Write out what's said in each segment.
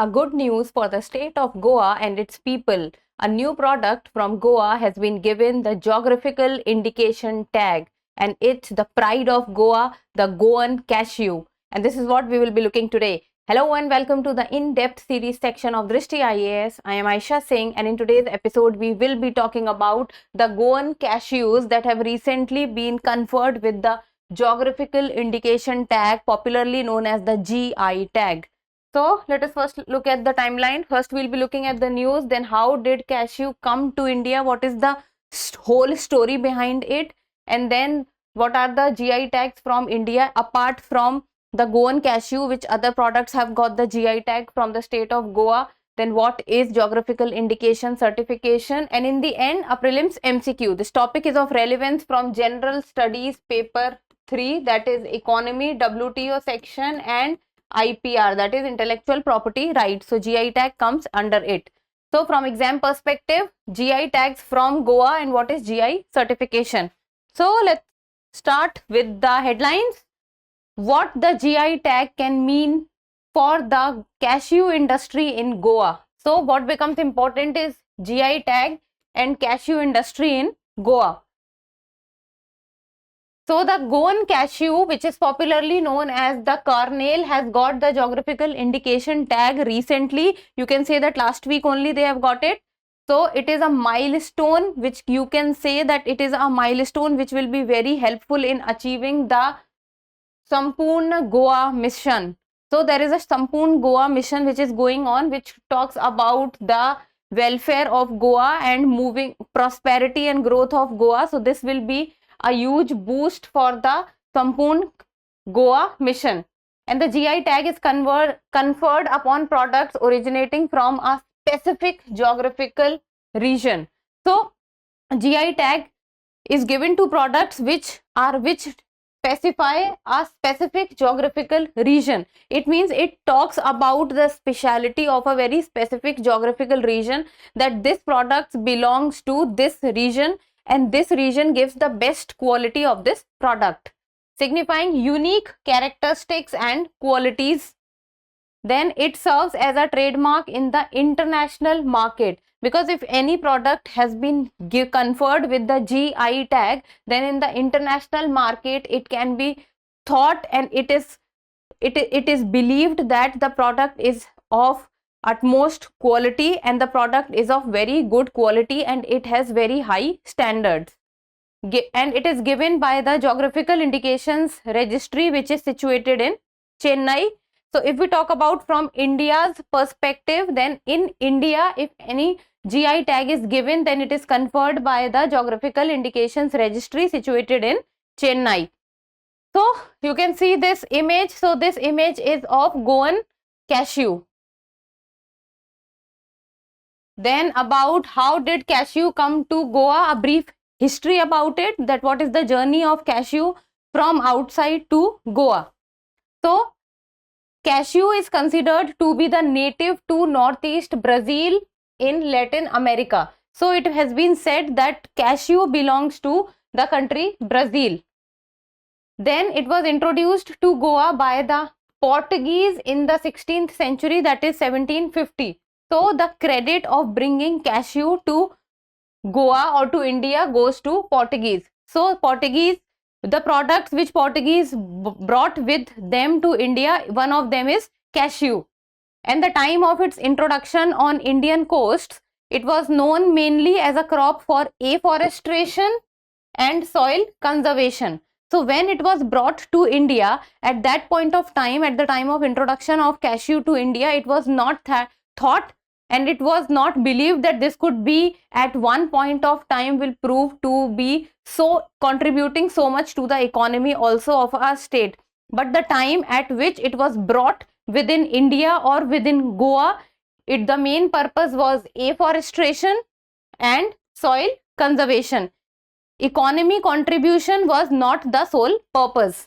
A good news for the state of Goa and its people. A new product from Goa has been given the geographical indication tag, and it's the pride of Goa, the Goan cashew. And this is what we will be looking today. Hello and welcome to the in-depth series section of Drishti IAS. I am Aisha Singh, and in today's episode we will be talking about the Goan cashews that have recently been conferred with the geographical indication tag, popularly known as the GI tag. So let us first look at the timeline. First we'll be looking at the news, then how did cashew come to India, what is the whole story behind it, and then what are the GI tags from India apart from the Goan cashew, which other products have got the GI tag from the state of Goa, then what is geographical indication certification, and in the end a prelims MCQ. This topic is of relevance from general studies paper 3, that is economy, WTO section, and IPR, that is intellectual property rights. So GI tag comes under it. So from exam perspective, GI tags from Goa and what is GI certification. So let's start with the headlines. What the GI tag can mean for the cashew industry in Goa. So what becomes important is GI tag and cashew industry in Goa. So the Goan cashew, which is popularly known as the Carnel, has got the geographical indication tag recently. You can say that last week only they have got it. So it is a milestone, which you can say that it is a milestone which will be very helpful in achieving the Sampoorna Goa mission. So there is a Sampoorna Goa mission which is going on, which talks about the welfare of Goa and moving prosperity and growth of Goa. So this will be a huge boost for the Sampoorna Goa mission. And the GI tag is conferred upon products originating from a specific geographical region. So GI tag is given to products which specify a specific geographical region. It means it talks about the speciality of a very specific geographical region, that this product belongs to this region and this region gives the best quality of this product, signifying unique characteristics and qualities. Then it serves as a trademark in the international market, because if any product has been conferred with the GI tag, then in the international market it can be thought and it is believed that the product is of utmost quality and the product is of very good quality and it has very high standards. And it is given by the Geographical Indications Registry, which is situated in Chennai. So if we talk about from India's perspective, then in India, if any GI tag is given, then it is conferred by the Geographical Indications Registry situated in Chennai. So you can see this image. So this image is of Goan cashew. Then about how did cashew come to Goa, a brief history about it, that what is the journey of cashew from outside to Goa. So cashew is considered to be the native to northeast Brazil in Latin America. So it has been said that cashew belongs to the country Brazil. Then it was introduced to Goa by the Portuguese in the 16th century, that is 1750. So the credit of bringing cashew to Goa or to India goes to Portuguese. So Portuguese, the products which Portuguese brought with them to India, one of them is cashew. And the time of its introduction on Indian coasts, it was known mainly as a crop for afforestation and soil conservation. So when it was brought to India, at that point of time, at the time of introduction of cashew to India, it was not thought and it was not believed that this could be at one point of time will prove to be so contributing so much to the economy also of our state. But the time at which it was brought within India or within Goa, the main purpose was afforestation and soil conservation. Economy contribution was not the sole purpose.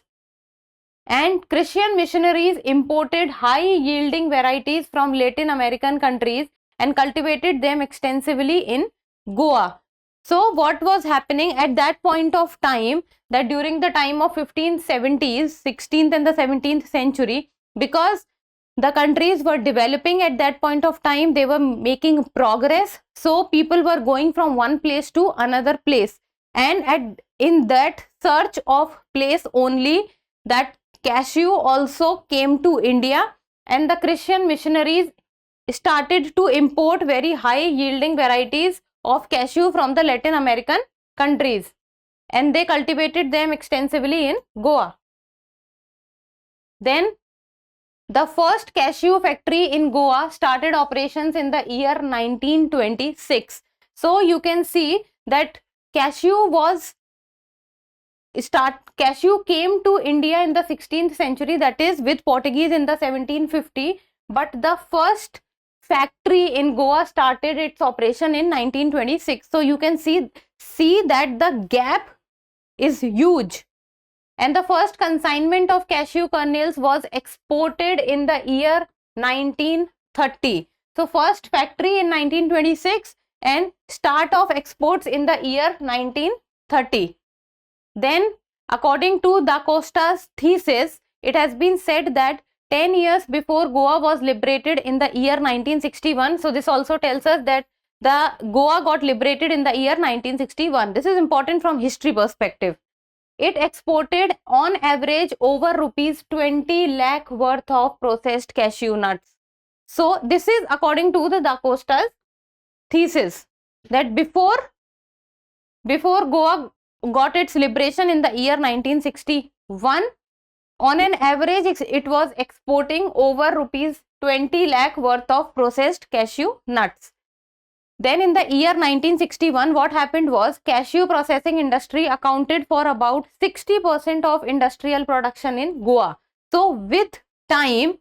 And Christian missionaries imported high yielding varieties from Latin American countries and cultivated them extensively in Goa. So what was happening at that point of time, that during the time of 1570s, 16th and the 17th century, because the countries were developing at that point of time. They were making progress. So people were going from one place to another place. And in that search of place only, that cashew also came to India, and the Christian missionaries started to import very high yielding varieties of cashew from the Latin American countries, and they cultivated them extensively in Goa. Then the first cashew factory in Goa started operations in the year 1926. So you can see that cashew came to India in the 16th century, that is with Portuguese in the 1750, but the first factory in Goa started its operation in 1926. So you can see that the gap is huge. And the first consignment of cashew kernels was exported in the year 1930. So first factory in 1926 and start of exports in the year 1930. Then according to Da Costa's thesis, it has been said that 10 years before Goa was liberated in the year 1961. So this also tells us that the Goa got liberated in the year 1961. This is important from history perspective. It exported on average over rupees 20 lakh worth of processed cashew nuts. So this is according to the Da Costa's thesis, that before Goa got its liberation in the year 1961, on an average it was exporting over rupees 20 lakh worth of processed cashew nuts. Then in the year 1961, what happened was cashew processing industry accounted for about 60% of industrial production in Goa. So with time,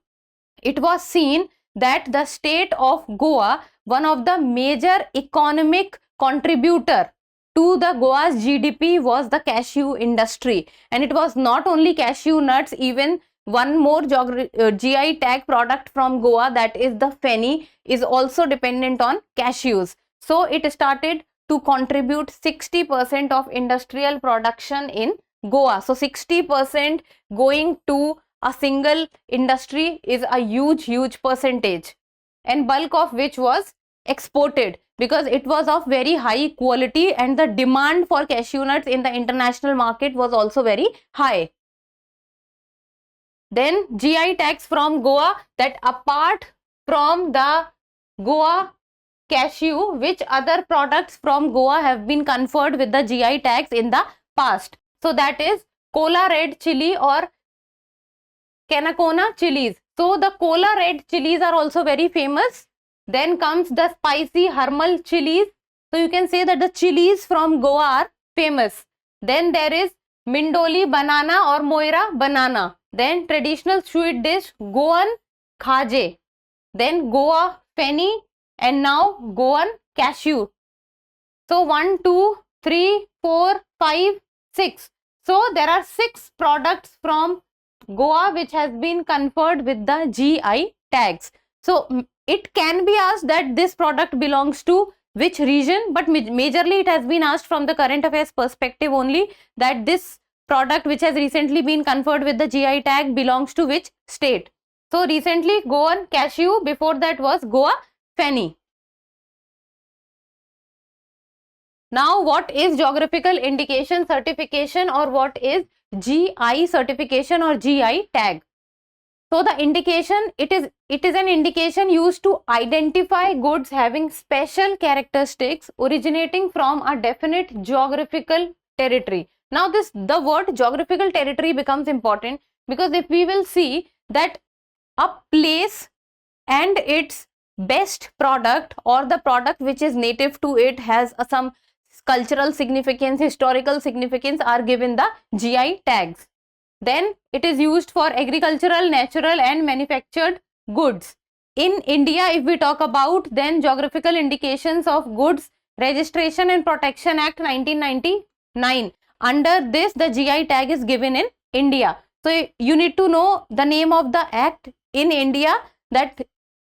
it was seen that the state of Goa, one of the major economic contributor to the Goa's GDP was the cashew industry. And it was not only cashew nuts, even one more GI tag product from Goa, that is the fenny, is also dependent on cashews. So it started to contribute 60% of industrial production in Goa. So 60% going to a single industry is a huge percentage, and bulk of which was exported because it was of very high quality, and the demand for cashew nuts in the international market was also very high. Then GI tags from Goa, that apart from the Goa cashew, which other products from Goa have been conferred with the GI tags in the past. So that is Kola red chili or Canacona chilies. So the Kola red chilies are also very famous. Then comes the spicy Harmal chilies. So you can say that the chilies from Goa are famous. Then there is Mindoli banana or Moira banana. Then traditional sweet dish Goan Khaje. Then Goa fenny, and now Goan cashew. So 1, 2, 3, 4, 5, 6. So there are 6 products from Goa which has been conferred with the GI tags. So it can be asked that this product belongs to which region, but majorly it has been asked from the current affairs perspective only, that this product which has recently been conferred with the GI tag belongs to which state. So recently Goan cashew, before that was Goa fenny. Now what is geographical indication certification, or what is GI certification or GI tag? So the indication, it is an indication used to identify goods having special characteristics originating from a definite geographical territory. Now the word geographical territory becomes important, because if we will see that a place and its best product, or the product which is native to it has some cultural significance, historical significance, are given the GI tags. Then it is used for agricultural, natural and manufactured goods. In India, if we talk about, then Geographical Indications of Goods Registration and Protection Act 1999. Under this, the GI tag is given in India. So you need to know the name of the act in India, that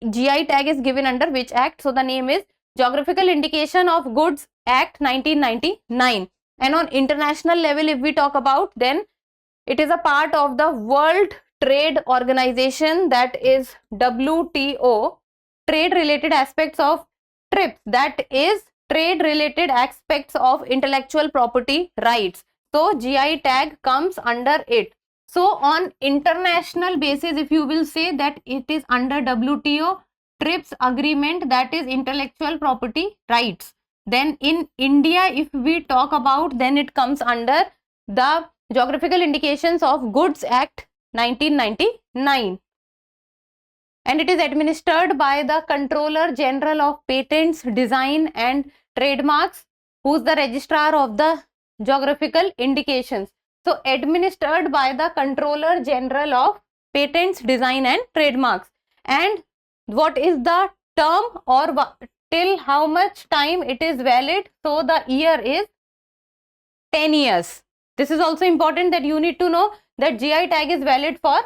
GI tag is given under which act. So the name is Geographical Indication of Goods Act 1999. And on international level, if we talk about, then it is a part of the World trade organization, that is WTO. Trade related aspects of TRIPS, that is trade related aspects of intellectual property rights. So GI tag comes under it. So on international basis, if you will say that it is under WTO TRIPS agreement, that is intellectual property rights. Then in India, if we talk about, then it comes under the Geographical Indications of Goods Act 1999. And it is administered by the Controller General of Patents, Design and Trademarks, who is the registrar of the geographical indications. So administered by the Controller General of Patents, Design and Trademarks. And what is the term, or till how much time it is valid? So the year is 10 years. This is also important, that you need to know that GI tag is valid for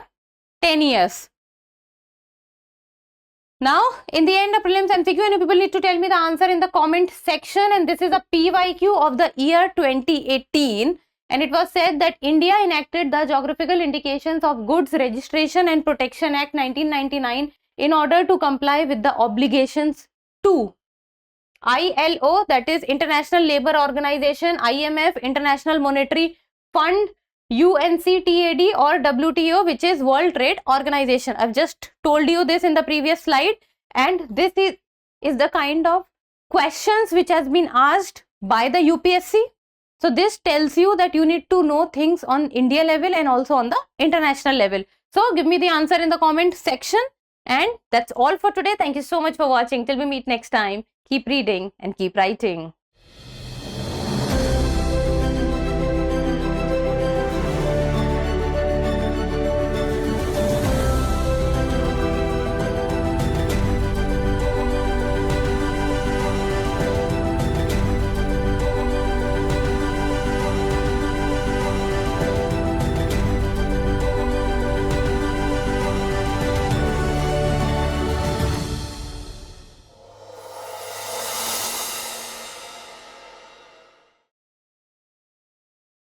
10 years. Now, in the end of prelims MCQ, and you people need to tell me the answer in the comment section. And this is a PYQ of the year 2018. And it was said that India enacted the Geographical Indications of Goods Registration and Protection Act 1999 in order to comply with the obligations to ILO, that is International Labour Organization, IMF, International Monetary Fund, UNCTAD, or WTO, which is World Trade Organization. I've just told you this in the previous slide, and this is the kind of questions which has been asked by the UPSC. So this tells you that you need to know things on India level and also on the international level. So give me the answer in the comment section. And that's all for today. Thank you so much for watching. Till we meet next time, keep reading and keep writing.